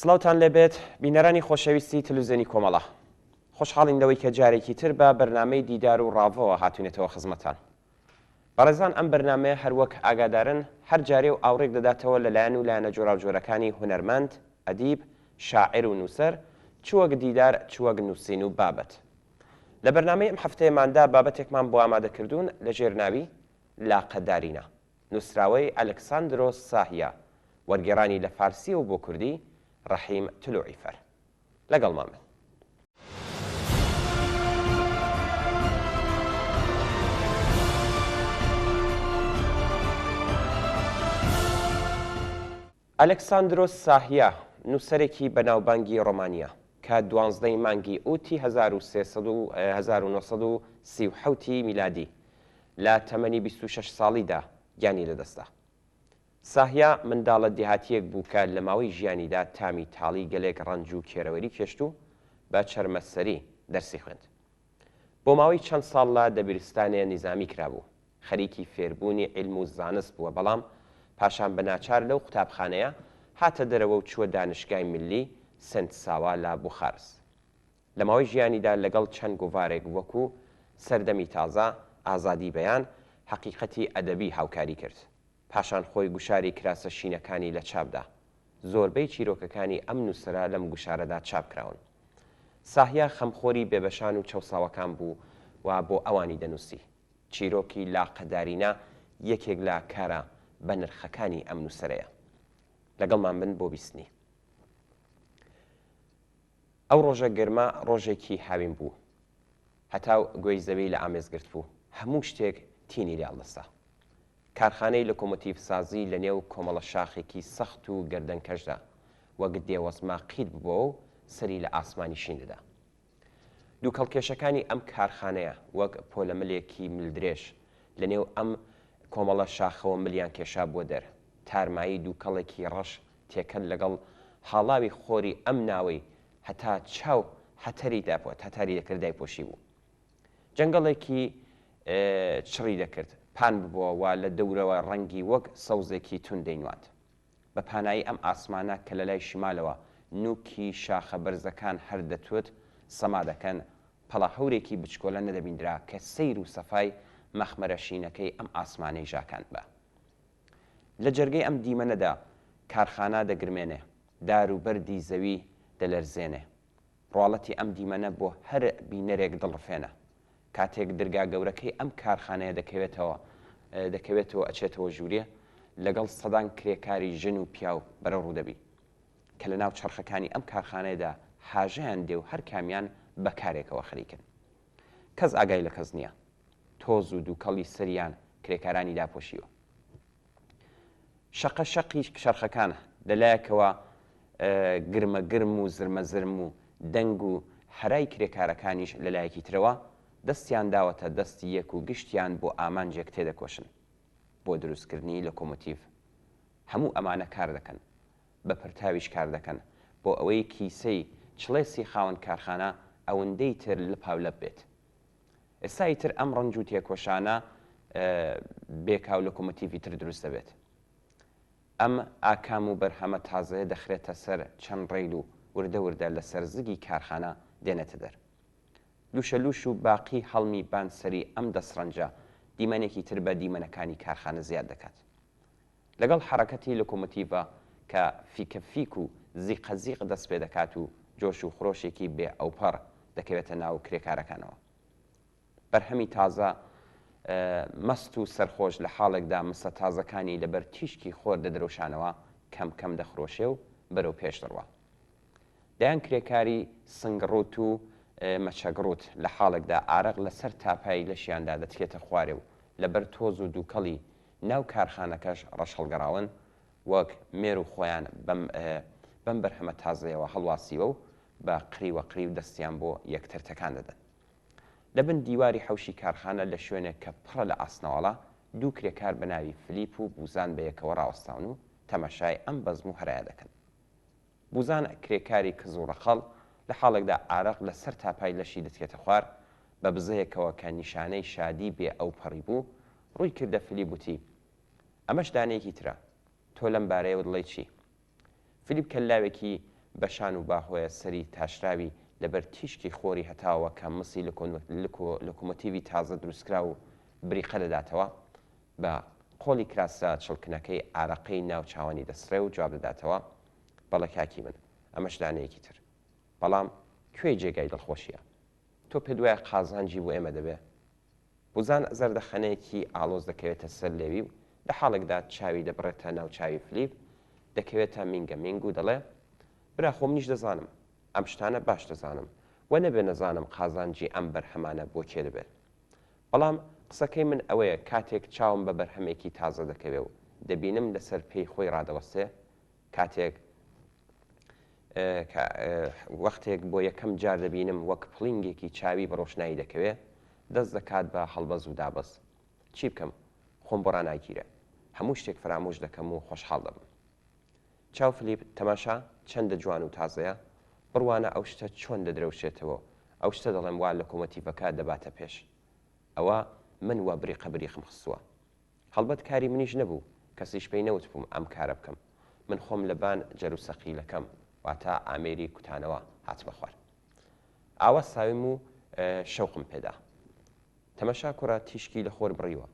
سڵاوتان لێبێت بینەرانی خۆشەویستی تلوزیۆنی کۆمەڵە خۆشحاڵین لەوەی کە جارێکی تر بە بەرنامەی دیدار و ڕاوەوە هاتوونێتەوە خزمەتان بەڕێزان ئەم بەرنامەیە هەروەک ئاگادارن هەر جارێ و ئاوڕێک دەداتەوە لەلایەن و لایەنە جۆراوجۆرەکانی هونەرمەند ئەدیب شاعر و نووسەر چوەک دیدار چوەک نووسین و بابەت لە بەرنامەی ئەم هەفتەیەماندا بابەتێکمان بۆ ئامادەکردوون لە ژێرناوی لاقەدارینە نووسراوەی ئەلەکساندرۆس ساهیا وەرگێڕانی لە فارسی و بۆ کوردی ڕەحیم تلوعیفەر لەگەڵمان بن. ئەلەکساندرۆس ساهیا نووسەرێکی بەناوبانگی ڕۆمانیا کە 12 مانگی ئوتی 1930 میلادی لە تەمەنی 26 ساڵیدا گیانی لەدەستا. ساهیا منداڵە دێهاتیەک بوو کە لە ماوەی ژیانیدا تامی تاڵی گەلێک ڕەنج و کێرەوەری کێشت و بە چەرمەسەری دەرسی خوێند. بۆ ماوەی چەند ساڵ لە دەبیرستانێ نیزامی کرابوو. خەریکی فێربوونی عیلم و زانست بووە بەڵام پاشان بەناچار لەو قوتابخانەیە هاتە دەرەوە و چووە دانشگای ملی سنت ساوا لە بوخارس. لە ماوەی ژیانیدا لەگەڵ چەند گۆڤارێک وەکو سەردەمی تازە، ئازادی بەیان، حەقیقەتی ئەدەبی هاوکاری کرد. پاشان خۆی گوشاری کراسە شینەکانی لە چاپدا. زۆربەی چیرۆکەکانی ئەم نووسرا لەم گوشارەدا چاپ کراون. ساهیا خەمخۆری بێبەشان و چەوساوەکان بوو و بۆ ئەوانی دەنووسی. چیرۆکی لاقەدارینە یەکێک لە کارە بە نرخەکانی ئەم نووسەرەیە. لەگەڵمان بن بۆ بیستنی. ئەو ڕۆژە گەرمە ڕۆژێکی هاوین بوو. هەتاو گوێی زەوی لە ئامێزگرت بوو. هەموو شتێک تینی لێڵدەستا. کارخانەی لۆکۆمۆتیڤ سازی لە نێو کۆمەڵە شاخێکی سەخت و گەردەنکەشدا وەک دێوەزما قیت ببەوە و سەری لە ئاسمانی شین دەدا. دوو کەڵکێشەکانی ئەم کارخانەیە وەک پۆلەملێکی ملدرێژ لە نێو ئەم کۆمەڵە شاخەوە ملیان کێشا بۆ دەر. تارمایی دوو کەڵێکی ڕەش تێکەل لەگەڵ هاڵاوی خۆری ئەم ناوەی هەتا چاو هەتەری داپۆت هەتاری دەکردای پۆشی بوو. جەنگەڵێکی چڕی دەکرد. پان ببووەوە لە دەورەوە ڕەنگی وەک سەوزێکی تون دەینوات. بە پانایی ئەم ئاسمانە کە لە لای شمالەوە نوکی شاخە بەرزەکان هەر دەتوت سەما دەکەن پەڵە هەورێکی بچکۆلە نەدەبیندرا کە سەیر و سەفای مەخمەرەشینەکەی ئەم ئاسمانەی ژاکاند بە. لە جەرگەی ئەم دیمەنەدا کارخانە دەگرمێنێ، دار و بەردی زەوی دەلەرزێنێ. ڕواڵەتی ئەم دیمەنە بۆ هەر بینەرێک دڵڕفێنە. کاتێک دەرگا گەورەکەی ئەم کارخانەیە دەکەوێتەوە ئەچێتەوە ژوورێ لەگەڵ سەدان کرێکاری ژن و پیاو بەرە ڕوودەبی کە لە ناو چرخەکانی ئەم کارخانەیەدا حاژەیان دێ و هەر کامیان بەکارێکەوە خەریکن. کەس ئاگای لە کەس نییە. تۆز و دووکەڵی سەریان کرێکارانی داپۆشیوە. شەقە شەقی شەرخەکان لەلایەکەوە گرمەگرم و زرمەزرم و دەنگ و هەرای کرێکارەکانیش لەلایەکی ترەوە دەستیان داوەتە دەستی یەک و گشتیان بۆ ئامانجێک تێدەکۆشن بۆ دروستکردنی لۆکۆمۆتیڤ. هەموو ئەمانە کار دەکەن، بە پرتاویش کار دەکەن بۆ ئەوەی کیسەی چڵێسی خاوەن کارخانە ئەوەندەی تر لپاولەپ بێت. ئێستای تر ئەم ڕەنج و تێکۆشانە بێکاو لۆکۆمۆتیڤی تر دروست دەبێت. ئەم ئاکام و بەرهەمە تازەیە دەخرێتە سەر چەند ڕێیل و وردە وردە لە سەرزگی کارخانە دێنێتە دەر. لوشەلوش و باقی هەڵمی بانسەری ئەم دەسڕەنجە دیمەنێکی تر بە دیمەنەکانی کارخانە زیاد دەکات. لەگەڵ حرەکەتی لۆکۆمۆتیڤە کە فیکەفیک و زیقەزیق دەست پێ دەکات و جۆش و خڕۆشێکی بێ ئەوپەڕ دەکەوێتە ناو کرێکارەکانەوە. بەرهەمی تازە مەست و سەرخۆش لە حاڵێکدا مسە تازەکانی لەبەر تیشکی خۆر دەدرۆشانەوە کەم کەم دەخرۆشێ و بەرەو پێش دەڕوە. دەیان کرێکاری سنگڕوت و مەچەگڕوت لە حاڵێکدا ئارەق لەسەر تاپایی لەشیاندا دەتکێتە خوارێ و لەبەر تۆز و دووکەڵی ناو کارخانەکەش ڕەش هەڵگەڕاون وەک مێر و خۆیان بەم بەرهەمە تازەیەوە هەڵواسیوە و بە قریوە قریو دەستیان بۆ یەکتر تەکان دەدەن. لە بن دیواری حەوشی کارخانە لە شوێنێک کە پڕە لە ئاسنەوەڵە دوو کرێکار بە ناوی فلیپ و بوزان بە یەکەوە ڕاوەستاون و تەماشای ئەم بەزم و هەرایە دەکەن. بوزان کرێکاری کز و ڕەخەڵ لە حاڵێکدا ئارەق لەسەر تاپای لەشی دەتکێتە خوار بە بزەیەکەوە کە نیشانەی شادی بێ ئەو پەڕی بوو ڕووی کردە فلیپ وتی ئەمەش دانەیەکی ترە تۆ لەم بارەیە دڵی چی؟ فلیپ کەلاوێکی بەشان و باهۆیە سەری تاشراوی لەبەر تیشکی خۆری هەتاوە کە مسی لۆکۆمۆتیڤی تازە دروستکرا و بریقە دەداتەوە بە قۆڵی کراسا چڵکنەکەی ئارەقەی ناو چاوانی دەسرێ و جواب دەداتەوە بەڵێ کاکی من ئەمەش دانەیەکی تر بەڵام کوێ جێگای دڵخۆشیە تۆ پێ دوایە قازانجی بۆ ئێمە دەبێ بوزان زەردەخەنەیەکی ئالۆز دەکەوێتە سەر لێوی و لە حاڵێکدا چاوی دەبڕێتە ناو چاوی فلیپ دەکەوێتە مینگە مینگ و دەڵێ برا خۆم نیش دەزانم ئەم شتانە باش دەزانم و نەبێ نەزانم قازانجی ئەم بەرهەمانە بۆ کێ دەبێت بەڵام قسەکەی من ئەوەیە کاتێک چاوم بە بەرهەمێکی تازە دەکەوێ و دەبینم لەسەر پێی خۆی ڕادەوەستێ کاتێک وەختێک بۆ یەکەم جار دەبینم وەک پڵنگێکی چاوی بە ڕۆشنایی دەکەوێ دەست دەکات بە هەڵبەز و دابەز چی بکەم خۆم بۆ ڕناگیرە هەموو شتێک فرامۆش دەکەم و خۆشحاڵ دەبم چاو فلیپ تەماشا چەندە جوان و تازەیە بڕوانە ئەو شتە چۆن دەدرەوشێتەوە ئەو شتە دەڵێم وا لۆکۆمۆتیڤەکە دەباتە پێش ئەوە من وا بریقە بریخم خستووە هەڵبەت کاری منیش نەبوو کەسیش پێی نەوت بووم ئەم کارە بکەم من خۆم لەبان جەروسەقیلەکەم واتە ئامێری کوتانەوە هاتمە خوار ئاوە ساویم و شەوقم پێدا تەمەشا کوڕە تیشکی لە خۆر بڕیوە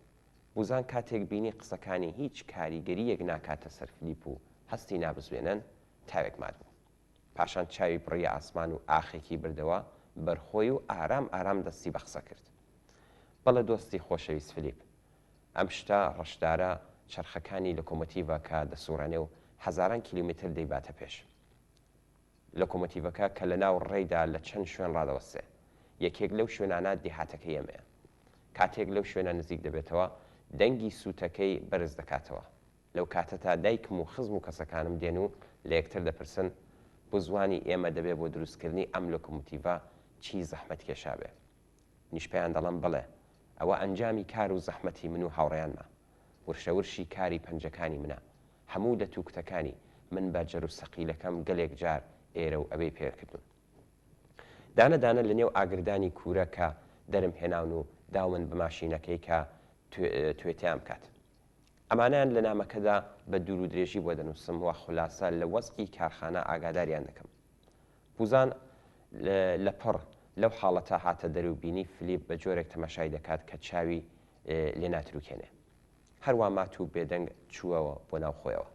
بوزان کاتێک بینی قسەکانی هیچ کاریگەریەک ناکاتە سەر فلیپ و هەستی نابزوێنن تاوێک مات بوو پاشان چاوی بڕیە ئاسمان و ئاخێکی بردەوە بەرخۆی و ئارام ئارام دەستی بە قسە کرد بەڵە دۆستی خۆشەویست فلیپ ئەم شتە ڕەشدارە چرخەکانی لۆکۆمۆتیڤە کە دەسوڕێنێ و هەزاران کیلومتر دەیباتە پێش لۆکۆمۆتیڤەکە کە لە ناو ڕێیدا لە چەند شوێن ڕادەوەستێ یەکێک لەو شوێنانە دیهاتەکەی ئەمەیە کاتێک لەو شوێنە نزیک دەبێتەوە دەنگی سووتەکەی بەرز دەکاتەوە لەو کاتەتا دایکم و خزم و کەسەکانم دێن و لە یەکتر دەپرسن بۆ زوانی ئێمە دەبێت بۆ دروستکردنی ئەم لۆکۆمۆتیڤە چی زەحمەت کێشا بێ نیشپیان دەڵم بڵێ ئەوە ئەنجامی کار و زەحمەتی من و هاوڕێیانمە ورشەورشی کاری پەنجەکانی منە هەموو لە تووکتەکانی من بە جەروسەقیلەکەم گەلێک جار ئێرە و ئەوەی پێکردون دانە دانە لە نێو ئاگردانی کوورە کە دەرم هێناون و داومن بە ماشینەکەی کە توێتیان بکات ئەمانیان لە نامەکەدا بە دوور و درێژی بۆ دەنووسم و خولاسە لە وەزقی کارخانە ئاگاداریان دەکەم بوزان لە پڕ لەو حاڵەتە هاتە دەروبینی فلیپ بە جۆرێک تەماشای دەکات کە چاوی لێ ناتروکێنێ هەروە مات و بێدەنگ چووەوە بۆ ناو خۆیەوە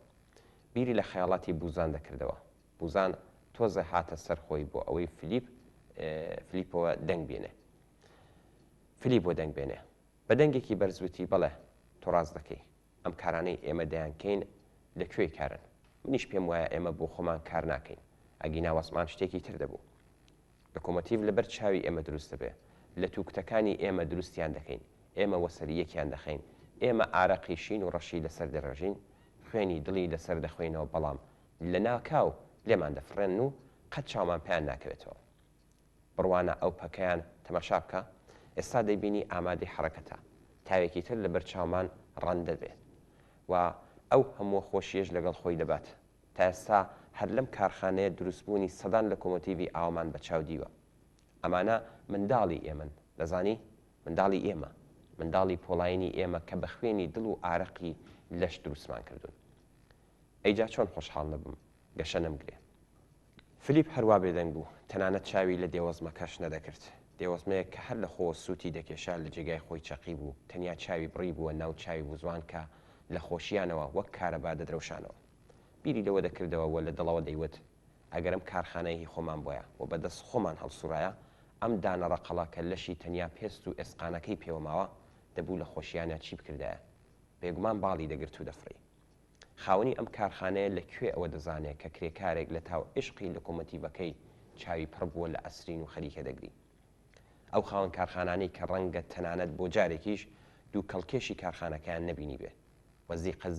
بیری لە خەیاڵاتی بوزان دەکردەوە بوزان تۆزە هاتە سەرخۆی بۆ ئەوەی فلیپەوە دەنگ بێنێ فلیپ بۆ دەنگ بێنێ بە دەنگێکی بەرزوتی بەڵێ تۆ ڕاست دەکەی ئەم کارانەی ئێمە دەیانکەین لەکوێ کارن منیش پێم وایە ئێمە بۆ خۆمان کار ناکەین ئەگی ناوەسمان شتێکی تر دەبوو لۆکۆمۆتیڤ لەبەر چاوی ئێمە دروست دەبێ لە تووکتەکانی ئێمە دروستیان دەکەین ئێمە وەسەریەکیان دەخەین ئێمە ئارەقیشین و ڕەشی لەسەر دەڕژین خوێنی دڵی لەسەر دەخوێنەوە بەڵام لە ناکاو لێمان دەفرێن و قەت چاومان پێیان ناکەوێتەوە بڕوانە ئەو پەکەیان تەماشا بکە ئێستا دەیبینی ئامادەی حرەکەتە تاوێکی تر لەبەر چاومان ڕەن دەبێت و ئەو هەموو خۆشیەش لەگەڵ خۆی دەبات تا ئێستا هەر لەم کارخانەیە دروستبوونی سەدان لۆکۆمۆتیڤی ئاومان بە چاودیوە ئەمانە منداڵی ئێمن دەزانی منداڵی ئێمە منداڵی پۆڵاینی ئێمە کە بە خوێنی دڵ و ئارەقی لەش دروستمان کردوون ئەیجا چۆن خۆشحاڵ نەبم گەشە نەمگرێ فلیپ هەروە بێدەنگ بوو تەنانەت چاوی لە دێوەزمەکەش نەدەکرد دێوەزمەیە کە هەر لە خۆ سووتی دەکێشا لە جێگای خۆی چەقی بوو تەنیا چاوی بڕی بووە ناو چاوی بوزوان کە لە خۆشییانەوە وەک کارەبا دەدرەوشانەوە بیری لەوە دەکردەوە و لە دڵەوە دەیوت ئەگەرم کارخانەیەی خۆمان بۆیە و بەدەست خۆمان هەڵسوورایە ئەم دانە ڕەقەڵاکە لەشی تەنیا پێست و ئێسقانەکەی پێوەماوە دەبوو لە خۆشییانە چی بکردایە بێگومان باڵی دەگرت و دەفڕی خاوەنی ئەم کارخانەیە لەکوێ ئەوە دەزانێت کە کرێکارێک لە تاو عشقی لۆکۆمۆتیڤەکەی چاوی پڕ بووە لە ئەسرین و خەریکە دەگری ئەو خاوەن کارخانانەی کە ڕەنگە تەنانەت بۆ جارێکیش دوو کەڵکێشی کارخانەکەیان نەبینی بێ و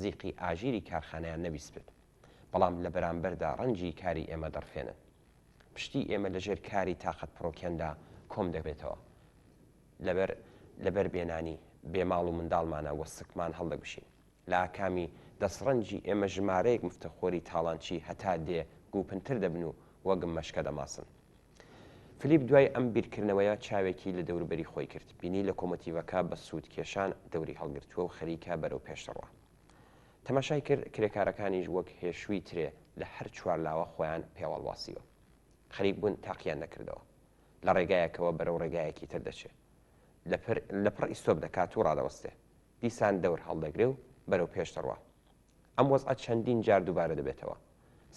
زیقی ئاژیری کارخانەیان نەبیست بێت بەڵام لە بەرامبەردا ڕەنجی کاری ئێمە دەڕفێنن پشتی ئێمە لەژێر کاری تاقەت پڕۆکێندا کۆم دەبێتەوە لەبەر بێنانی بێماڵ و منداڵمانە وە سکمان هەڵدەگوشین لە ئاکامی دەسڕەنجی ئێمە ژمارەیەک مفتەخۆری تاڵانچی هەتا دێ گوپنتر دەبن و وەگم مەشکە دەماسن فلیپ دوای ئەم بیرکردنەوەیە چاوێکی لە دەوروبەری خۆی کرد بینی لە کۆمۆتیڤەکە بە سوود کێشان دەوری هەڵگرتووە و خەریکە بەرەو پێشڕوە تەماشای کرد کرێکارەکانیش وەک هێشووی ترێ لە هەر چوارلاوە خۆیان پێوەڵواسیوە خەریک بوون تاقییان نەکردەوە لە ڕێگایەکەوە بەرەو ڕێگایەکی تر دەچێت لە پڕ ئیسۆب دەکات و ڕادەوەستێ دیسان دەور هەڵدەگرێ و بەرەو پێشتەڕوە ئەم وەزعەت چەندین جار دووبارە دەبێتەوە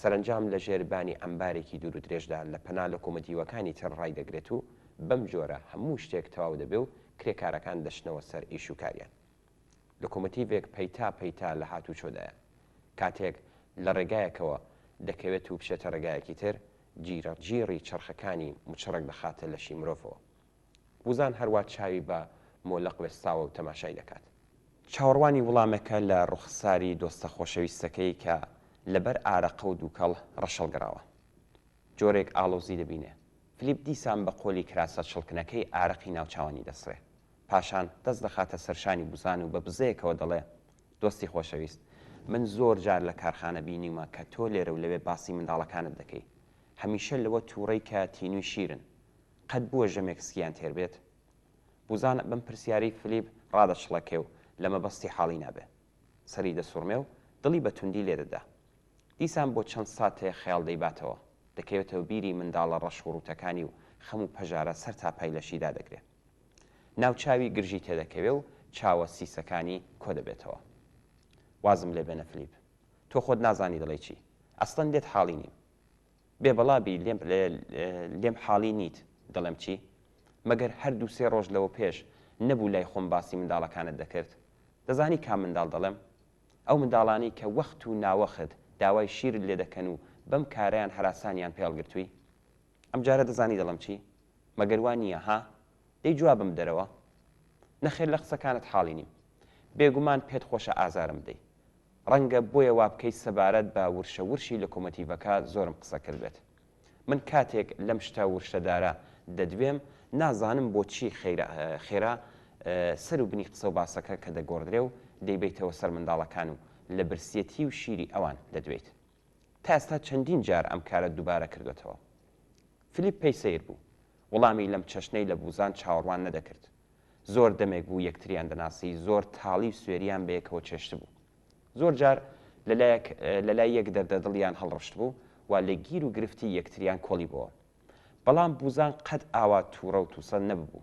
سەرنجام لە ژێربانی ئەمبارێکی دوور و درێژدا لە پەنا لە کۆمەتیوەکانی تر ڕای دەگرێت و بەم جۆرە هەموو شتێک تەواو دەبێ و کرێکارەکان دەشنەوە سەر ئیش و کاریان لە کۆمەتیڤێک پەیتا لە هاتوو چۆدایە کاتێک لە ڕێگایەکەوە دەکەوێت و بچێتە ڕێگایەکی تر جیڕی چرخەکانی مچڕک دەخاتە لەشی مرۆڤەوە بوزان هەروە چاوی بە مۆلەق وێستاوە و تەماشای دەکات چاوەڕوانی وڵامەکە لە ڕوخساری دۆستە خۆشەویستەکەی کە لەبەر ئارەقە و دووکەڵ ڕەشەڵگەڕاوە جۆرێک ئاڵۆزی دەبینێ فلیپ دیسان بە قۆلی کراسە چڵکنەکەی ئارەقی ناوچوانی دەسڕێ پاشان دەست دەخاتە سەرشانی بوزان و بە بزەیەکەوە دەڵێ دۆستی خۆشەویست من زۆر جار لە کارخانە بینیمە کە تۆ لێرە و لەوێ باسی منداڵەکانت دەکەی هەمیشە لەوە تووڕەی کە تینوی شیرن قەت بووە ژەمێک سکیان تێربێت بوزان بەم پرسیاری فلیپ ڕادەشڵەکێ و لە مەبەستی حاڵی نابێ سەری دەسوڕمێ و دڵی بە توندی لێدەدا دیسان بۆ چەند ساتێ خەیاڵ دەیباتەوە دەکەوێتەوە بیری منداڵە ڕەشوڕوتەکانی و خەموو پەژارە سەر تاپای لەشیدا دەگرێت ناوچاوی گرژی تێدەکەوێ و چاوە سیسەکانی کۆ دەبێتەوە وازم لێ بێنە فلیپ تۆ خۆت نازانی دڵی چی ئەستەن لێت حاڵی نیم بێ بەڵابی لێم حاڵی نیت دەڵێم چی مەگەر هەردوو سێ ڕۆژ لەوە پێش نەبوو لای خۆم باسی منداڵەکانت دەکرد دەزانی کام منداڵ دەڵێم ئەو منداڵانی کە وەخت و ناوەخت داوای شیر لێ دەکەن و بەم کارەیان هەراسانیان پێڵگرتووی ئەم جارە دەزانی دەڵم چی مەگەروان نییە ها دەی جوابم دەرەوە نەخێر لە قسەکانت حاڵی نیم بێگومان پێت خۆشە ئازارم بدەی ڕەنگە بۆیە وا بکەی سەبارەت بە ورشە ورشی لە کۆمەتیڤەکە زۆرم قسە کردبێت من کاتێک لەم شتە ورشەدارە دەدوێم نازانم بۆچی خێرا سەر و بنی قسە و باسەکە کە دەگۆڕدرێ و دەیبێتەوە سەر منداڵەکان و لە برسیەتی و شیری ئەوان دەدوێت تا ئێستا چەندین جار ئەم کارە دووبارە کردوێتەوە فلیپ پێی سیر بوو وەڵامی لەم چەشنەی لە بوزان چاوەڕوان نەدەکرد زۆر دەمێک بوو یەکتریان دەناسی زۆر تاڵی و سوێریان بەیەکەوە چێشت بوو زۆر جار لە لای یەک دەردەدڵیان هەڵڕشت بوو و لە گیر و گرفتی یەکتریان کۆڵی بووە بەڵام بوزان قەت ئاوا تووڕە و تووسە نەببوو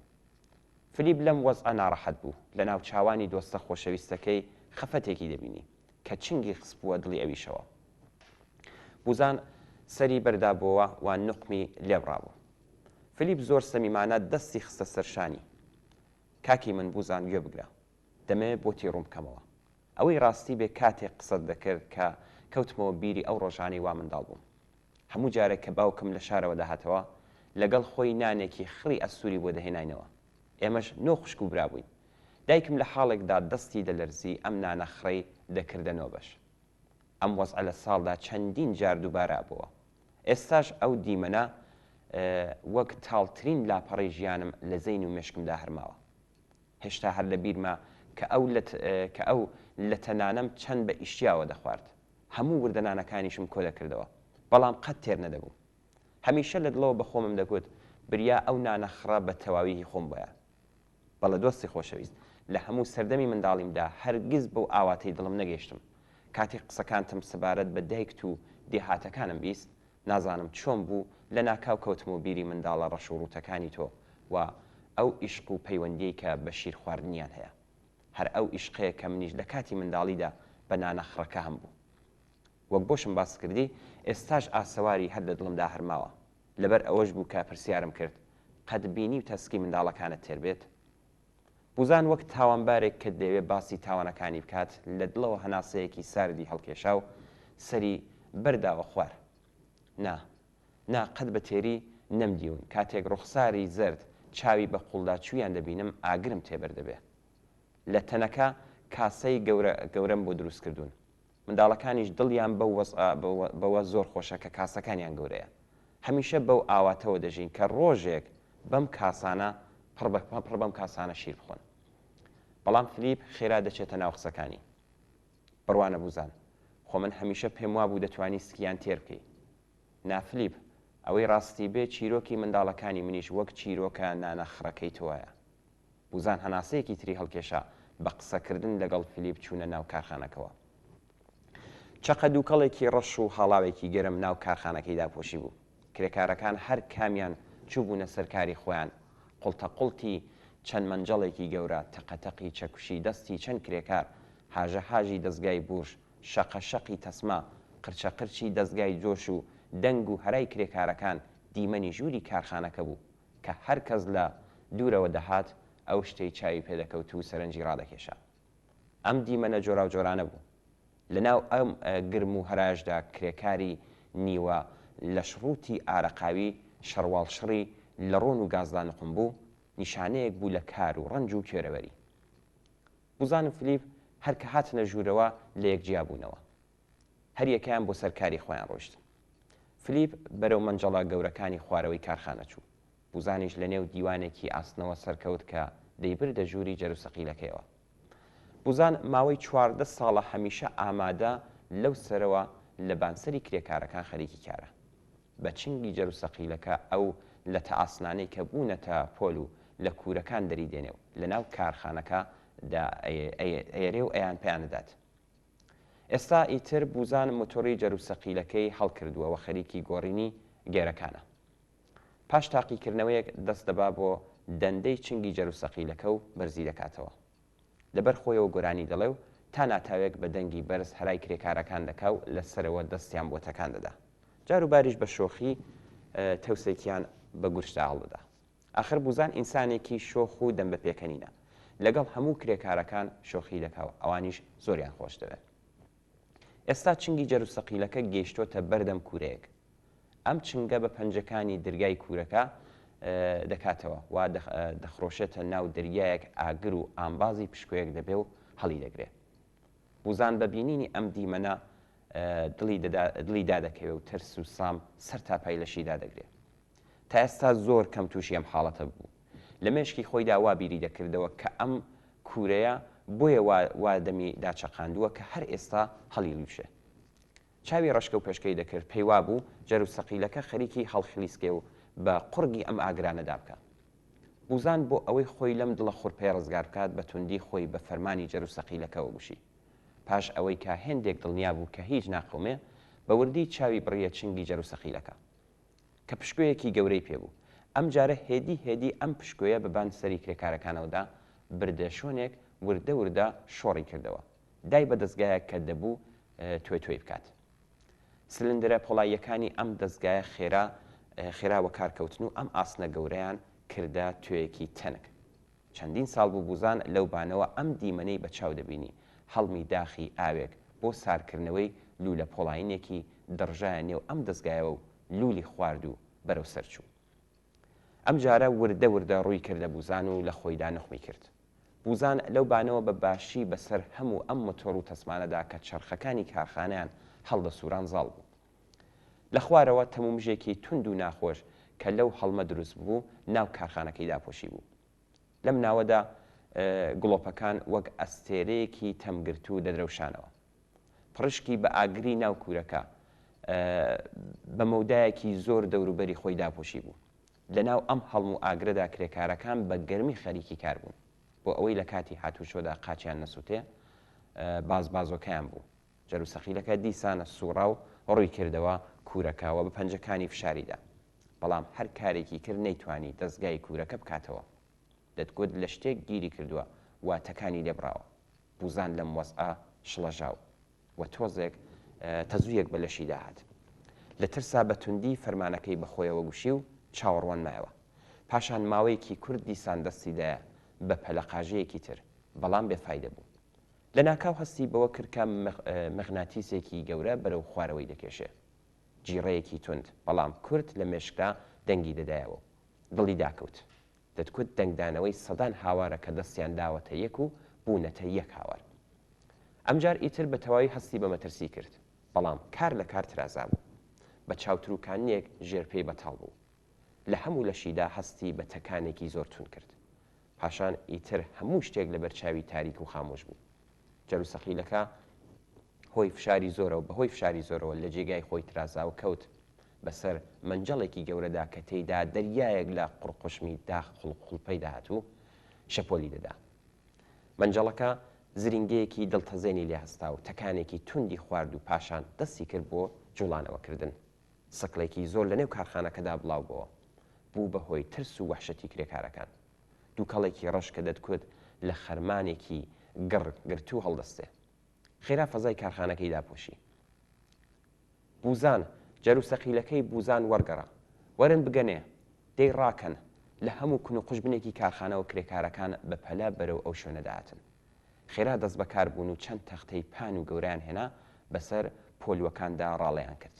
فلیپ لەم وەزعە ناڕەحەت بوو لە ناو چاوانی دۆستە خۆشەویستەکەی خەفەتێکی دەبینی کە چنگی خسبووە دڵی ئەویشەوە بوزان سەری بەردابەوە و نوقمی لێبڕابوو فلیپ زۆر سەمیمانە دەستی خستە سەرشانی کاکی من بوزان گوێ بگرە دەمەوێت بۆ تێڕوم بکەمەوە ئەوەی ڕاستی بێ کاتێک قسەت دەکرد کە کەوتمەوە بیری ئەو ڕۆژانەی وا منداڵ بووم هەموو جارێک کە باوکم لە شارەوە داهاتەوە لەگەڵ خۆی نانێکی خڕی ئەسووری بۆ دەهێناینەوە ئێمەش نۆ خوشک و برابووین دایکم لە حاڵێکدا دەستی دەلەرزی ئەم نانە خڕەی دەکردنەوە بەش ئەم وەزعە لە ساڵدا چەندین جار دووبارە بووە ئێستاش ئەو دیمەنە وەک تاڵترین لاپەڕی ژیانم لە زەین و مێشکمدا هەرماوە هێشتا هەر لە بیرمە کە ئەو لە تەنانەم چەند بە ئیشتیاوە دەخوارد هەموو وردەنانەکانیشم کۆ دەکردەوە بەڵام قەت تێر نەدەبوو هەمیشە لە دڵەوە بە خۆمم دەگوت بریا ئەو نانەخڕە بە تەواوی خۆم بۆیە بەڵە دۆستی خۆشەویست لە هەموو سەردەمی منداڵیمدا هەرگیز بەو ئاواتەی دڵم نەگەیشتم کاتێک قسەکانتم سەبارەت بە دایکت و دێهاتەکانم بیست نازانم چۆن بوو لە ناکاو کەوتمەوە بیری منداڵە ڕەشوڕوتەکانی تۆ و ئەو ئیشق و پەیوەندیی کە بە شیر خواردنیان هەیە هەر ئەو ئیشقەیە کە منیش لە کاتی منداڵیدا بە نانەخڕەکە هەم بوو وەک بۆشم باس کردی ئێستاش ئاسەواری هەر لە دڵمدا هەرماوە لەبەر ئەوەش بوو کە پرسیارم کرد قەت بینی و تەسکی منداڵەکانت تێر بێت بوزان وەک تاوانبارێک کە دەوێت باسی تاوانەکانی بکات لە دڵەوە هەناسەیەکی ساردی هەڵکێشا و سەری بەرداوە خوار نا قەت بە تێری نەمدیون کاتێک ڕوخساری زرد چاوی بە قوڵدا چوویان دەبینم ئاگرم تێبەردەبێ لە تەنەکە کاسەی گەورەم بۆ دروست کردوون منداڵەکانیش دڵیان بەوە زۆر خۆشە کە کاسەکانیان گەورەیە هەمیشە بەو ئاواتەوە دەژین کە ڕۆژێک بەم کاسانە پڕ بەم کاسانە شیر بخۆن بەڵام فلیپ خێرا دەچێتە ناو قسەکانی بڕوانە بوزان خۆ من هەمیشە پێم وابوو دەتوانی سکیان تێر بکەی نافلیپ ئەوەی ڕاستی بێ چیرۆکی منداڵەکانی منیش وەک چیرۆکە نانەخڕەکەی تۆیە بوزان هەناسەیەکی تری هەڵکێشا بە قسەکردن لەگەڵ فلیپ چوونە ناو کارخانەکەەوە چەقە دووکەڵێکی ڕەش و هەڵاوێکی گەرم ناو کارخانەکەیدا پۆشی بوو. کرێکارەکان هەر کامیان چوو بوونە سەرکاری خۆیان، قوڵتەقوڵتی چەند منجەڵێکی گەورە، تەقەتەقی چەکوشی دەستی چەند کرێکار، حاژە حاژی دەستگای بورش، شەقە شەقی تەسما، قرچە قرچی دەستگای جۆش و دەنگ و هەرای کرێکارەکان دیمەنی ژووری کارخانەکە بوو کە هەر کەس لە دوورەوە دەهات ئەو شتەی چاوی پێدەکەوت و سەرنجی ڕادەکێشا. ئەم دیمەنە جۆرا و جۆرانە بوو. لەناو ئەم گرم و هەراشدا کرێکاری نیوە لە شڕوتی ئارەقاوی شەڕواڵشڕی لە ڕۆن و گازدانقم بوو، نیشانەیەک بوو لە کار و ڕەنج و کێرەوەری. بوزان و فلیپ هەر کە هاتنە ژوورەوە لە یەکجیا بوونەوە. هەر یەکەیان بۆ سەرکاری خۆیان ڕۆیشت. فلیپ بەرەو مەنجەڵە گەورەکانی خوارەوەی کارخانە چوو. بوزانیش لە نێو دیوانێکی ئاستنەوە سەرکەوت کە دەیبردە ژووری جەروسەقیلەکەیەوە. بوزان ماوەی 14 ساڵە هەمیشە ئامادە لەو سەرەوە لە بانسەری کرێکارەکان خەریکی کارە. بە چنگی جەروسەقیلەکە ئەو لە تەئاسنانەی کە بوونەتە پۆل و لە کوورەکان دەریدێنێ و لە ناو کارخانەکە ئێرێ و ئەیان پێیانەدات. ئێستا ئیتر بوزان مۆتۆری جەروسەقیلەکەی هەڵکردووەوە خەریکی گۆڕینی گێرەکانە. پاش تاقیکردنەوەیەک دەست دەبا بۆ دەندەی چنگی جەروسەقیلەکە و بەرزی دەکاتەوە. لەبەر خۆیەوە گۆرانی دەڵێ و تا ناتاوێک بە دەنگی بەرز هەرای کرێکارەکان دەکا و لەسەرەوە دەستیان بۆ تەکان دەدا. جار و باریش بە شۆخی تەوسێکیان بە گورشتا هەڵدەدا. ئاخر بوزان ئینسانێکی شۆخ و دەم بە پێکەنینە. لەگەڵ هەموو کرێکارەکان شۆخی دەکاوە، ئەوانیش زۆریان خۆش دەوێت. ئێستا چنگی جەروسەقیلەکە گەیشتۆتە بەردەم کوورەیەک. ئەم چنگە بە پەنجەکانی دەرگای کوورەکە دەکاتەوە و دەخڕۆشێتە ناو دەریایەک ئاگر و ئامبازی پشکۆیەک دەبێ و هەڵی دەگرێت. بوزان بە بینینی ئەم دیمەنە دڵی دادەکەوێت و ترس و سام سەر تاپای لەشی دادەگرێت. تا ئێستا زۆر کەم تووشی ئەم حاڵەتە بوو. لە مێشکی خۆیدا وا بیری دەکردەوە کە ئەم کوورەیە بۆیە وا دەمی داچەقاندووە کە هەر ئێستا هەڵی لوشێ. چاوی ڕشکە و پێشکەی دەکرد، پێیوا بوو جەروسەقیلەکە خەریکی هەڵخلیسکێ و بە قورگی ئەم ئاگرانەدا بکە. بوزان بۆ ئەوەی خۆی لەم دڵە خوڕپێ ڕزگار بکات بە توندی خۆی بە فەرمانی جەروسەقیلەکەەوە گوشی. پاش ئەوەی کە هێندێک دڵنیا بوو کە هیچ ناقومێ بە وردی چاوی بڕیە چنگی جەروسەقیلەکە کە پشکۆیەکی گەورەی پێبوو. ئەم جارە هێدی ئەم پشکۆیە بەبان سەری کرێکارەکانەوەدا بردە شۆنێک وردە وردە شۆڕی کردەوە. دای بە دەستگایە کە دەبوو توێ بکات. سلندرە پۆڵاییەکانی ئەم دەستگایە خێراوە کارکەوتن و ئەم ئاسنە گەورەیان کردە توێیەکی تەنک. چەندین ساڵ بوو بوزان لەو بانەوە ئەم دیمەنەی بە چاو دەبینی، هەڵمی داخی ئاوێک بۆ سارکردنەوەی لولە پۆڵاینێکی دڕژایە نێو ئەم دەستگایەوە و لولی خوارد و بەرەو سەرچوو. ئەم جارە وردە وردە ڕووی کردە بوزان و لە خۆیدا نەخمی کرد. بوزان لەو بانەوە بە باشی بەسەر هەموو ئەم مۆتۆر و تەسمانەدا کە چرخەکانی کارخانیان هەڵدە سووران زاڵ بوو. لە خوارەوە تەمومژێکی تند و ناخۆش کە لەو هەڵمە دروست بوو ناو کارخانەکەیدا پۆشی بوو. لەم ناوەدا گڵۆپەکان وەک ئەستێرەیەکی تەمگرت و دەدرەوشانەوە. پڕشکی بە ئاگری ناو کوورەکە بە مەودایەکی زۆر دەوروبەری خۆی داپۆشی بوو. لە ناو ئەم هەڵم و ئاگرەدا کرێکارەکان بە گەرمی خەریکی کار بوون بۆ ئەوەی لە کاتی هاتوچۆدا قاچیان نەسووتێ بازۆکەیان بوو. جەروسەقیلەکە دیسانە سوڕا و ڕووی کردەوە کوورەکەوە بە پەنجەکانی فشاریدا. بەڵام هەر کارێکی کرد نەیتوانی دەستگای کوورەکە بکاتەوە. دەتگوت لە شتێک گیری کردووە واتەکانی لێبراوە. بوزان لەم وەزعە شڵەژاو و تۆزێک تەزوویەک بە لەشی داهات. لە ترسا بە توندی فەرمانەکەی بەخۆیەوە گوشی و چاوەڕوان مایەوە. پاشان ماوەیەکی کورد دیسان دەستیدایە بە پەلەقاژەیەکی تر، بەڵام بێفایدە بوو. لە ناکاو هەستی بەوە کرد کە مەغناتیسێکی گەورە بەرەو خوارەوەی دەکێشێ. جیڕەیەکی تند، بەڵام کورد لە مێشکدا دەنگی دەدایەوە. دڵی داکەوت. دەتکوت دەنگدانەوەی سەدان هاوارە کە دەستیان داوەتە یەک و بوونەتە یەک هاوار. ئەمجار ئیتر بە تەواوی هەستی بە مەترسی کرد، بەڵام کار لە کار ترازا بوو. بە چاوتروکانیەک ژێرپێی بەتاڵ بوو. لە هەموو لەشیدا هەستی بە تەکانێکی زۆر تون کرد. پاشان ئیتر هەموو شتێک لە بەرچاوی تاریک و خامۆش بوو. جەروسەقیلەکە هۆی فشاری زۆرە و بەهۆی فشاری زۆرەوە لە جێگای خۆی ترازا و کەوت بەسەر منجەڵێکی گەورەدا کە تێیدا دەریایەک لە قوڕقشمی داخ قوڵپەی داهاتوو شەپۆلی دەدا. منجەڵەکە زرینگەیەکی دڵتەزێنی لێ هەستا و تەکانێکی توندی خوارد و پاشان دەستی کرد بۆ جوڵانەوەکردن. سەکڵێکی زۆر لە نێو کارخانەکەدا بڵاو بووە، بوو بەهۆی ترس و وەحشەتی کرێکارەکان. دووکەڵێکی ڕەش کە دەتکوت لە خەرمانێکی گرت و هەڵدەستێ. خێرا فەزای کارخانەکەی داپۆشی. بوزان، جەروسەقیلەکەی بوزان وەرگەڕا، وەرن بگەنێ، دەی ڕاکەن. لە هەموو کون و قوشبنێکی کارخانەوە کرێکارەکان بە پەلا بەرەو ئەو شوێنەداهاتن. خێرا دەست بەکار بوون و چەند تەختەی پان و گەوریان هێنا بەسەر پۆلیوەکاندا ڕاڵیان کرد.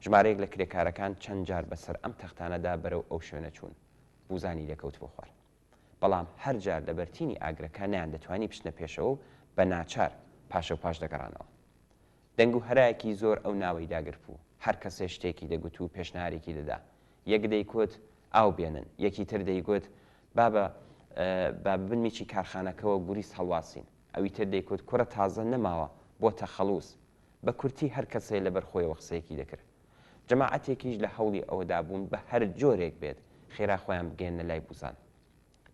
ژمارەیەک لە کرێکارەکان چەند جار بەسەر ئەم تەختانەدا بەرەو ئەو شوێنە چوون. بوزانی لێکەوت بۆ خوار. بەڵام هەر جار لە بەرتینی ئاگرەکە نەیان دەتوانی بچنە پێشەوە و بە ناچار پاشە و پاش دەگەڕانەوە. دەنگ و هەرایەکی زۆر ئەو ناوەی داگرت بوو. هەر کەسێ شتێکی دەگوت و پێشنهارێکی دەدا. یەک دەیکوت ئاو بێنن، یەکی تر دەیگوت با بنمیکی کارخانەکەەوە گوریس هەڵواسین، ئەوی تر دەیکوت کوڕە تازە نەماوە بۆتە خەڵووس. بە کورتی هەر کەسێ لەبەر خۆیەوە قسەیەکی دەکرد. جەماعەتێکیش لە هەوڵی ئەوەدا بوون بە هەر جۆرێک بێت خێرا خۆیان بگەێنە لای بوزان.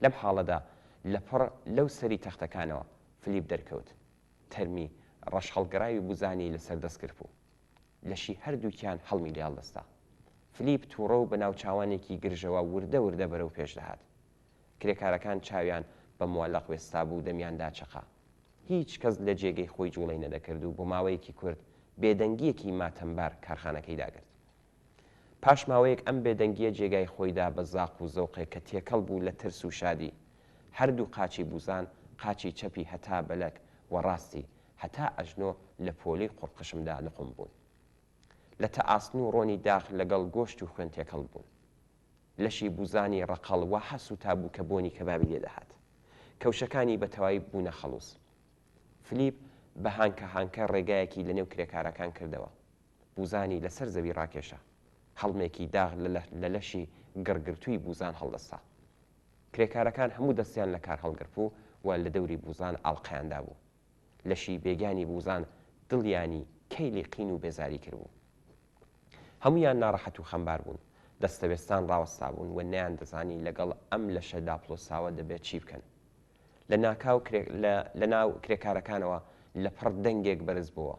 لەم حاڵەدا لەپڕ لەو سەری تەختەکانەوە فلیپ دەرکەوت. تەرمی ڕەش هەڵگەڕاوی بوزانی لەسەر دەست کرد بوو. لەشی هەردووکیان هەڵمی لێ هەڵدەستا. فلیپ تووڕە و بە ناوچاوانێکی گرژەوە وردە وردە بەرەو پێش دەهات. کرێکارەکان چاویان بە مۆڵەق وێستا بوو دەمیاندا چەقا. هیچ کەس لە جێگەی خۆی جوڵەی نەدەکرد و بۆ ماوەیەکی کورت بێدەنگیەکی ماتەمبار کارخانەکەی داگرت. پاش ماوەیەک ئەم بێدەنگیە جێگای خۆیدا بە زاق و زەوقێک کە تێکەڵ بوو لە ترس و شادی. هەردوو قاچی بوزان، قاچی چەپی هەتا بەلەک و ڕاستی هەتا ئەژنۆ لە پۆلی قوڕقشمدا نقم بوون. لە تەئاسن و ڕۆنی داخ لەگەڵ گۆشت و خوێن تێکەڵ بوون. لەشی بوزانی ڕقەڵ وا حەس و تابوو کە بۆنی کەبابی لێدەهات. کەوشەکانی بە تەواوی بوونە خەڵووس. فلیپ بە هانکە هانکە ڕێگایەکی لە نێو کرێکارەکان کردەوە. بوزانی لەسەر زەوی ڕاکێشە. هەڵمێکی داغ لە لەشی گڕگرتووی بوزان هەڵدەستا. کرێکارەکان هەموو دەستیان لە کار هەڵگرت و لە دەوری بوزان ئاڵقەیاندا بوو. لەشی بێگانی بوزان دڵیانی کەیلی قین و بێزاری کردبوو. هەمویان ناڕەحەت و خەمبار بوون. دەستەوێستان ڕاوەستا بوون و نەیان دەزانی لەگەڵ ئەم لەشەدا پلۆساوە دەبێت چی بکەن. لە ناو کرێکارەکانەوە لە پڕ دەنگێک بەرز بووە.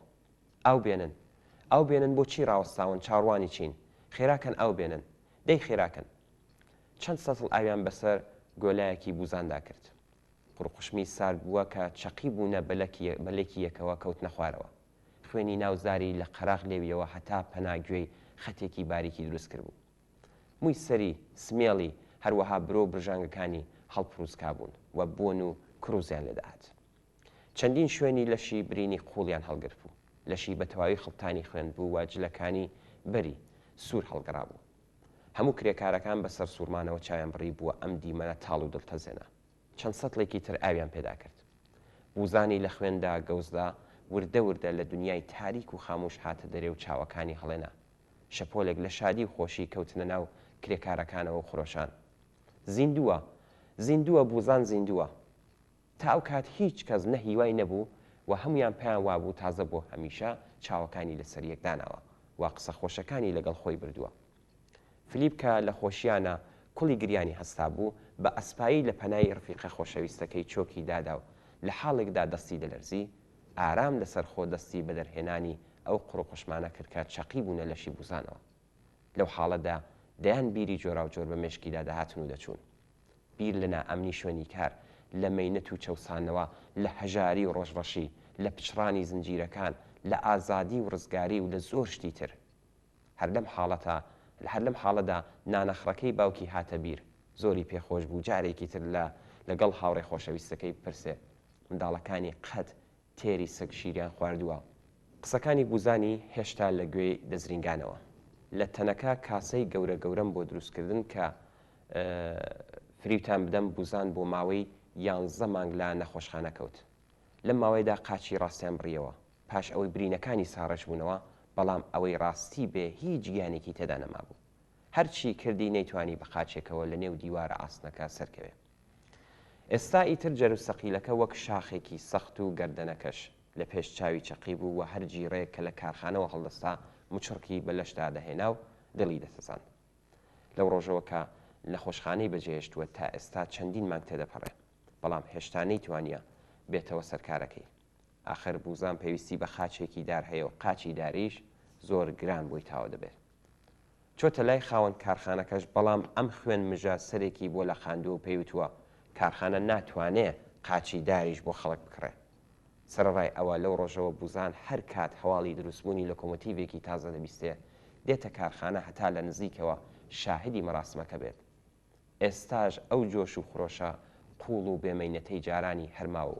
ئاو بێنن بۆچی ڕاوەستاون چاڕوانی چین؟ خێراکەن ئاو بێنن، دەی خێراکەن. چەند سەتڵ ئاویان بەسەر گۆلایەکی بوزاندا کرد. قوڕقشمی سارد بووە کە چەقی بوونە بەلێکی یەکەوە کەوتنە خوارەوە. خوێنی ناوزاری لە قەراغ لێویەوە هەتا پەناگوێی خەتێکی باریکی دروست کرد بوو. مووی سەری، سمێڵی، هەروەها برۆ برژانگەکانی هەڵپڕووسکا بوون و بۆن و کروزیان لێداهات. چەندین شوێنی لەشی برینی قوڵیان هەڵگرت بوو. لەشی بە تەواوی خڵتانی خوێند بوو و جلەکانی بەری سوور هەڵگەڕا بوو. هەموو کرێکارەکان بەسەر سوورمانەوە چاویان بڕی بووە ئەم دیمەنە تاڵ و دڵتەزێنە. چەند سەتڵێکی تر ئاویان پێدا کرد. بوزانی لە خوێندا گەوزدا وردە وردە لە دنیای تاریک و خاموش هاتە دەرێ و چاوەکانی هەڵێنا. شەپۆلێک لە شادی و خۆشی کەوتنە ناو کرێکارەکانەوە و خۆشان. زیندووە، زیندووە بوزان زیندووە. تا ئەو کات هیچ کەس نە هیوای نەبوو و هەمویان پێیان وابوو تازە بۆ هەمیشە چاوەکانی لەسەر یەکدانەوە و قسە خۆشەکانی لەگەڵ خۆی بردووە. فلیپ کە لە خۆشییانە کوڵی گریانی هەستا بوو بە ئەسپایی لە پەنای ڕفیقە خۆشەویستەکەی چۆکی دادا و لە حاڵێکدا دەستی دەلەرزی ئارام لەسەر خۆ دەستی بەدەرهێنانی ئەو قوڕقشمانە کرد کە چەقی بوونە لەشی بوزانەوە. لەو حاڵەدا دەیان بیری جۆرا و جۆر بە مێشکیدا داهاتن و دەچوون. بیر لە نائەمنی شوێنی کار، لە مەینەت و چەوسانەوە، لە هەژاری و ڕۆژڕەشی، لە پچڕانی زنجیرەکان، لە ئازادی و ڕزگاری و لە زۆر شتی تر. هەر لەم حاڵەدا نانەخڕەکەی باوکی هاتە بیر. زۆری پێخۆش بوو جارێکی تر لەگەڵ هاوڕێ خۆشەویستەکەی پرسێ منداڵەکانی قەت تێری سەگ شیریان خواردووە. قسەکانی بوزانی هێشتا لە گوێی دەزرینگانەوە. لە تەنەکە کاسەی گەورە گەورەم بۆ دروستکردن کە فریوتان بدەم بوزان بۆ ماوەی 11 مانگ لە نەخۆشخانە کەوت. لەم ماوەیەدا قاچی ڕاستیان بڕیەوە. پاش ئەوەی برینەکانی ساڕەش بوونەوە، بەڵام ئەوەی ڕاستی بێ هیچ گیانێکی تێدا نەما بوو. هەرچی کردی نەیتوانی بە قاچێکەوە لە نێو دیوارە ئاسنەکە سەرکەوێ. ئێستا ئیتر جەروسەقیلەکە وەک شاخێکی سەخت و گەردەنەکەش لە پێش چاوی چەقی بوو و هەرگی ڕێک کە لە کارخانەوە هەڵدەستا موچڕکی بە لەشدا دەهێنا و دڵی دەسەزان. لەو ڕۆژەوە کە لە خۆشخانەی بەجێهێشتووە تا ئێستا چەندین مانگ تێدەپەڕێ، بەڵام هێشتا نەیتوانیە بێتەوە سەرکارەکەی. ئاخر بوزان پێویستی بە خاچێکی دار هەیە و قاچی داریش زۆر گران بۆی تاوە دەبێت. چۆتە لای خاوەن کارخانەکەش، بەڵام ئەم خوێن مژە سەرێکی بۆ لە خاندووە پێیوتووە کارخانە ناتوانێت قاچی داریش بۆ خەڵک بکڕێت. سەرڕای ئەوە لەو ڕۆژەوە بوزان هەر کات هەواڵی دروستبوونی لۆکۆمۆتیڤێکی تازە دەبیستێ دێتە کارخانە هەتا لە نزیکەوە شاهدی مەراسمەکە بێت. ئێستاژ ئەو جۆش و خڕۆشە قوڵ و بێمەینەتەی جارانی هەرما و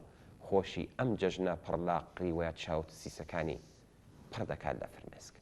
خۆشی ئەم جەژنە پڕلا قریوە چاوت سیسەکانی پڕ دەکات لە فرمێسک.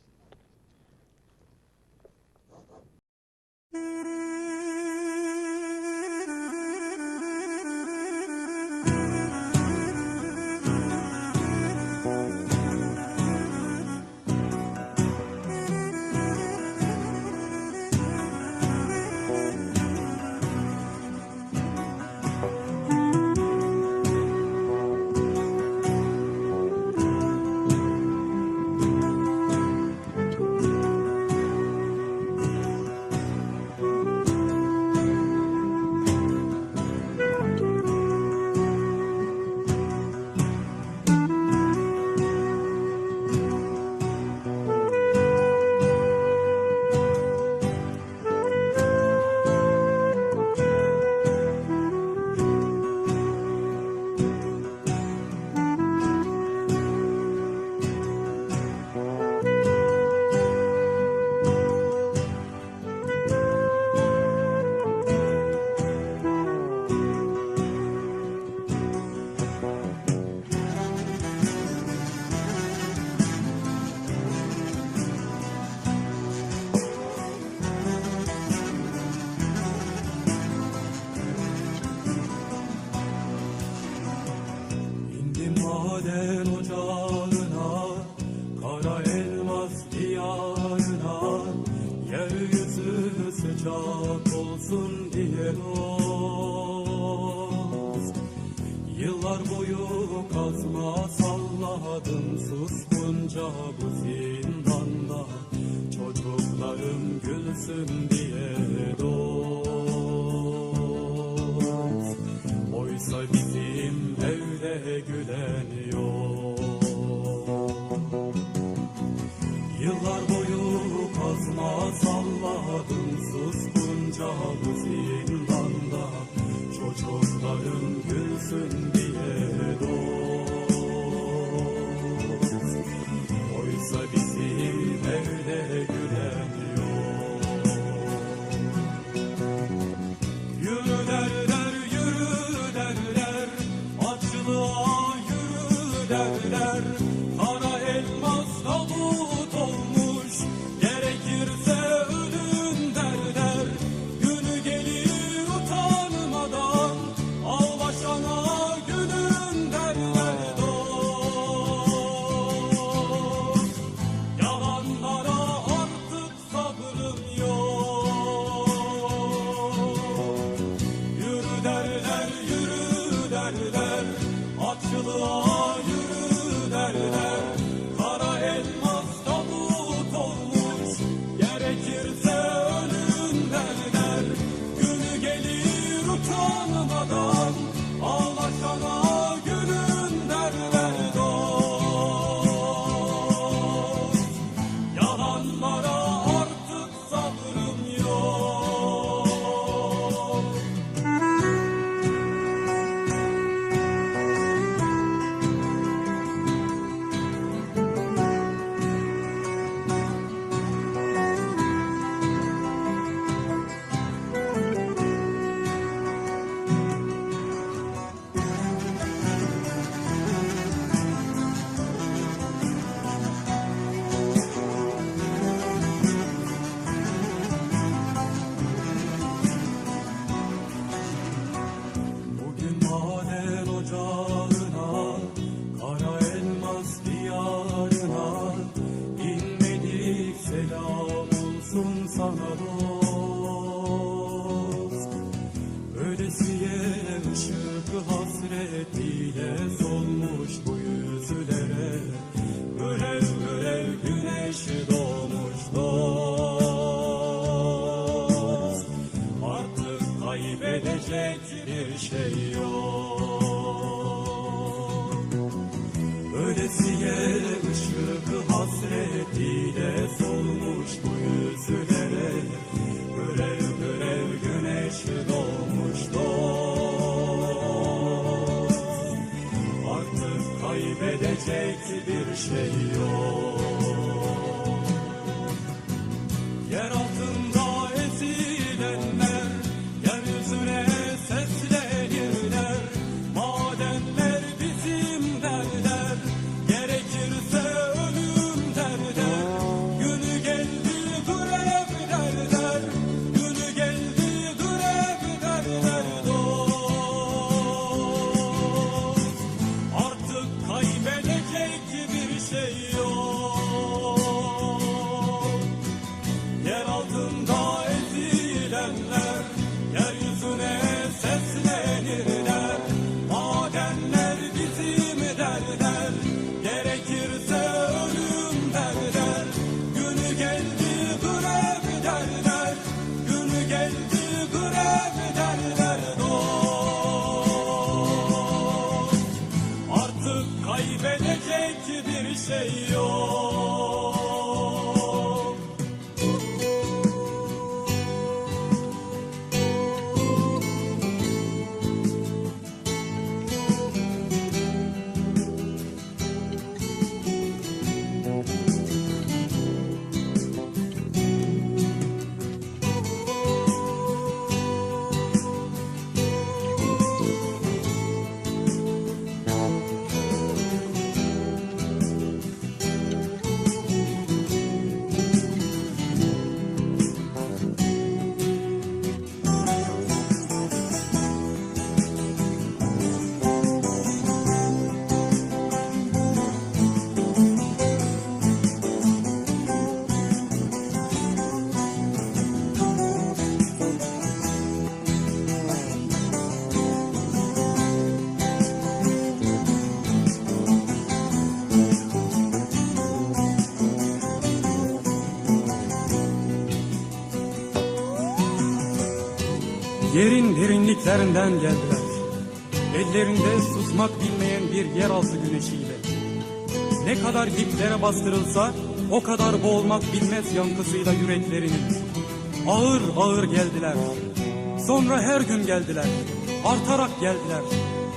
Yıllar boyu kazma salladım suskunca bu zindanda. Çocuklarım gülsün diye dost. Oysa bizim evde gülen yok. Yıllar boyu kazma salladım suskunca bu zindanda. Çocuklarım gülsün diye dost. Oysa bizim evde gülen yok. Yürü derler, yürü derler, açlığa yürü derler. Kara elmas tabut olmuş, gerekirse ölüm derler. Günü gelir utanmadan, al başana gülüm derler dost. Yalanlara artık sabrım yok. Yürü derler, yürü derler, açlığa yürü derler. Kara elmas tabut olmuş, gerekirse ölüm derler. Günü gelir utanmadan, ağlaşana gülüm derler dost. Yalanlara artık sabrım yok. Bugün maden ocağına, kara elmas diyarına inmedik, selam olsun sana dost. Ölesiye ışık hasretiyle solmuş bu yüzlere, görev görev güneş doğmuş dost. Artık kaybedecek bir şey yok. kaybedecek bir şey yok. Yer altında ezilenler yeryüzüne seslenirler. Madenler bizim derler, gerekirse ölüm derler. Günü geldi grev derler, günü geldi grev derler. Dost, artık kaybedecek bir şey yok. Yer altında ezilenler yeryüzüne seslenirler. Madenler bizim derler, gerekirse ölüm derler. Günü geldi grev derler, günü geldi grev derler. Dost, artık kaybedecek bir şey yok. Yerin derinliklerinden geldiler. Ellerinde susmak bilmeyen bir yeraltı güneşiyle. Ne kadar diplere bastırılsa o kadar boğulmak bilmez yankısıyla yüreklerinin. Ağır ağır geldiler. Sonra her gün geldiler. Artarak geldiler.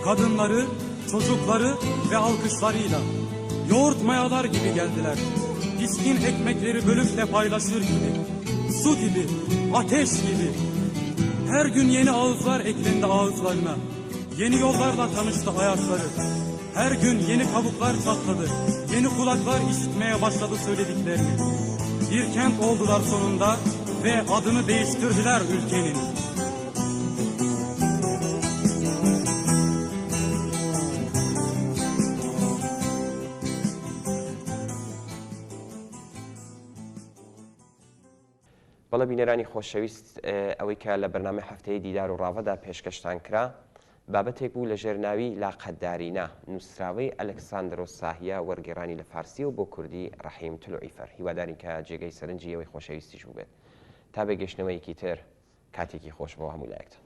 Kadınları, çocukları ve alkışlarıyla. Yoğurt mayalar gibi geldiler. Pişkin ekmekleri bölükle paylaşır gibi. Su gibi, ateş gibi. Her gün yeni ağızlar eklendi ağızlarına. Yeni yollarla tanıştı ayakları. Her gün yeni kabuklar çatladı. Yeni kulaklar işitmeye başladı söylediklerini. Bir kent oldular sonunda ve adını değiştirdiler ülkenin. بەڵە بینەرانی خۆشەویست ئەوەی کە لە بەرنامە هەفتەیە دیدار و ڕاوەدا پێشکەشتان کرا بابەتێک بوو لە ژێرناوی لاقەتدارینە نووسراوەی ئەلەکساندرۆ ساهیە وەرگێڕانی لە فارسی و بۆ کوردی ڕەحیم تلوعیفەر هیوادارین کە جێگەی سەرنجی ئەوەی خۆشەویستیش بوو بێت تا بێگەشتنەوەیەکی تر کاتێکی خۆش بۆ هەموو لایەکتان.